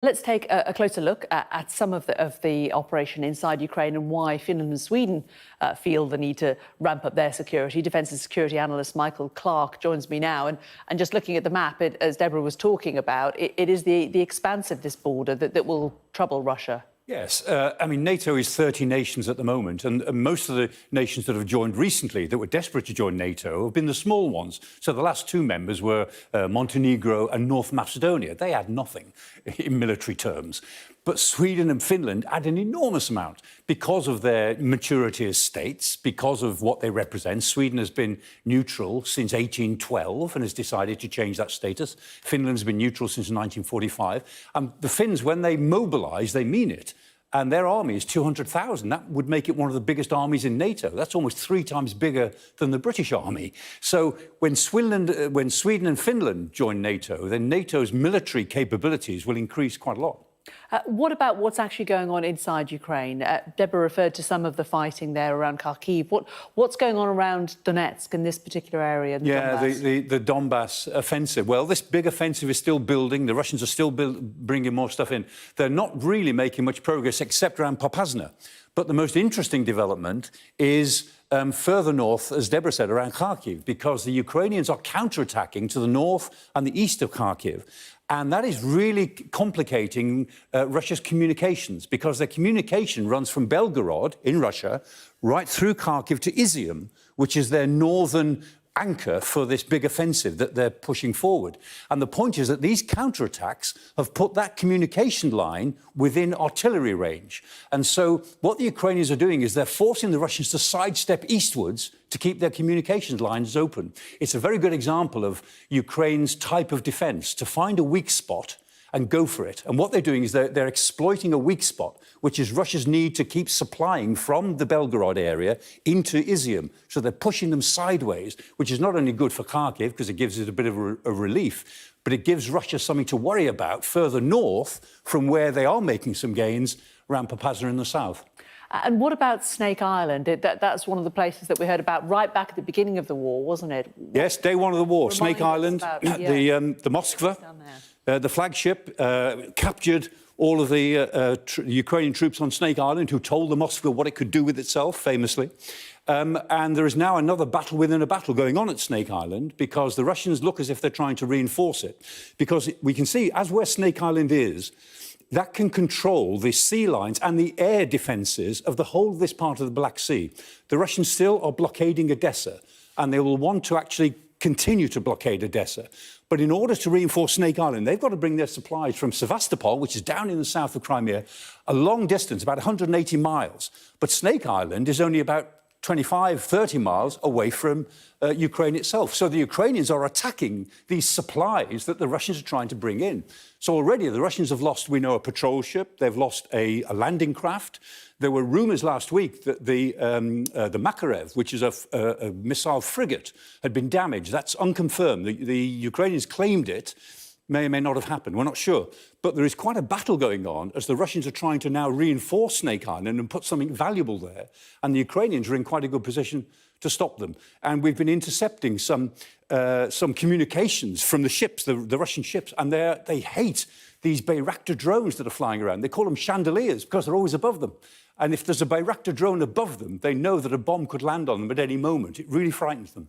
Let's take a closer look at some of the operation inside Ukraine and why Finland and Sweden feel the need to ramp up their security. Defence and security analyst Michael Clark joins me now. And just looking at the map, as Deborah was talking about, it is the expanse of this border that will trouble Russia. Yes, I mean, NATO is 30 nations at the moment, and most of the nations that have joined recently that were desperate to join NATO have been the small ones. So the last two members were Montenegro and North Macedonia. They had nothing in military terms. But Sweden and Finland add an enormous amount because of their maturity as states, because of what they represent. Sweden has been neutral since 1812 and has decided to change that status. Finland's been neutral since 1945. The Finns, when they mobilise, they mean it. And their army is 200,000. That would make it one of the biggest armies in NATO. That's almost 3 times bigger than the British army. So when Sweden and Finland join NATO, then NATO's military capabilities will increase quite a lot. What about what's actually going on inside Ukraine? Deborah referred to some of the fighting there around Kharkiv. What's going on around Donetsk in this particular area? The Donbass offensive. Well, this big offensive is still building. The Russians are still bringing more stuff in. They're not really making much progress except around Popasna. But the most interesting development is further north, as Deborah said, around Kharkiv, because the Ukrainians are counterattacking to the north and the east of Kharkiv. And that is really complicating Russia's communications, because their communication runs from Belgorod in Russia right through Kharkiv to Izium, which is their northern anchor for this big offensive that they're pushing forward. And the point is that these counterattacks have put that communication line within artillery range. And so what the Ukrainians are doing is they're forcing the Russians to sidestep eastwards to keep their communications lines open. It's a very good example of Ukraine's type of defence, to find a weak spot and go for it. And what they're doing is they're exploiting a weak spot, which is Russia's need to keep supplying from the Belgorod area into Izium. So they're pushing them sideways, which is not only good for Kharkiv, because it gives it a bit of a relief, but it gives Russia something to worry about further north from where they are making some gains around Popasna in the south. And what about Snake Island? That's one of the places that we heard about right back at the beginning of the war, wasn't it? Yes, day one of the war. Snake Island, the Moskva, the flagship, captured all of the Ukrainian troops on Snake Island, who told the Moskva what it could do with itself, famously. And there is now another battle within a battle going on at Snake Island, because the Russians look as if they're trying to reinforce it. Because we can see, as where Snake Island is, that can control the sea lines and the air defences of the whole of this part of the Black Sea. The Russians still are blockading Odessa, and they will want to actually continue to blockade Odessa. But in order to reinforce Snake Island, they've got to bring their supplies from Sevastopol, which is down in the south of Crimea, a long distance, about 180 miles. But Snake Island is only about 25, 30 miles away from Ukraine itself. So the Ukrainians are attacking these supplies that the Russians are trying to bring in. So already the Russians have lost, we know, a patrol ship. They've lost a landing craft. There were rumours last week that the Makarev, which is a missile frigate, had been damaged. That's unconfirmed. The Ukrainians claimed it. May or may not have happened. We're not sure. But there is quite a battle going on as the Russians are trying to now reinforce Snake Island and put something valuable there. And the Ukrainians are in quite a good position to stop them. And we've been intercepting some communications from the ships, the Russian ships, and they hate these Bayraktar drones that are flying around. They call them chandeliers because they're always above them. And if there's a Bayraktar drone above them, they know that a bomb could land on them at any moment. It really frightens them.